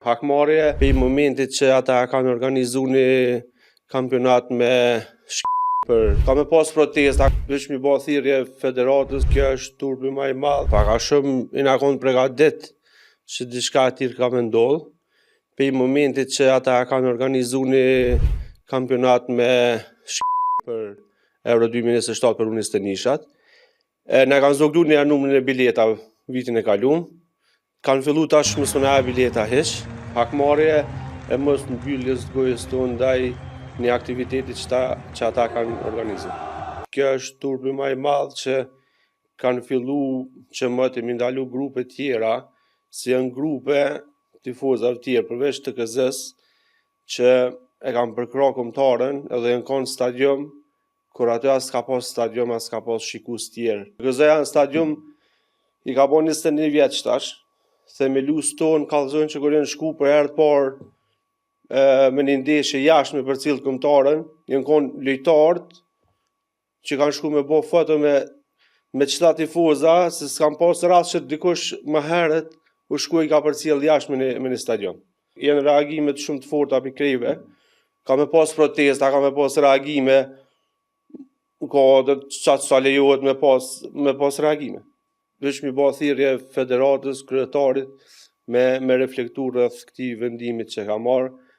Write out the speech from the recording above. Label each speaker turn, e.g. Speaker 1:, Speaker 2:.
Speaker 1: Hakmarrje për momentit që ata kanë organizu një kampionat me ka me pas protesta, veç mi ba thirrje federatës, kjo është turpi më i madh. Pak a shumë i na konë pregadit që diçka e tillë ka me ndodh. Për momentit që ata kanë organizu një kampionat me për Euro 2027 për unis të nishat. Ne kanë zogdu një numrin e biletave vitin e kaluar. Kanë fillu tash mos na bileta hiç. Hakmarrje e mos mbylljes gojës tonë ndaj një aktiviteti që ata kanë organizuar. Kjo është turpi më i madh që kanë fillu që më të ndalu grupe tjera, si janë grupe tifozave tjerë përveç të TKZ-s që e kanë përkrah kombëtarën edhe janë kanë stadium kur aty as ka pas stadium, as ka pas shikues tjerë. TKZ-ja në stadium i ka bën 21 vjeç tash. Themelus tonë kallëzojnë që kur janë shku për herë të parë me një ndeshje jashtme për cilë kombëtarën, janë konë lojtarët që kanë shku me bo foto me qëta tifoza, se s'kan pas rast që dikush më herët u shku i ka përcjell jashtë me një stadion. Janë reagime të shumë të forta për krejve, ka me pas protesta, ka me pas reagime, ka dhe qatë sa lejohet me pas reagime. Veç mi ba thirrje federatës, kryetarit, me reflektu rreth këtij vendimit që ka marrë.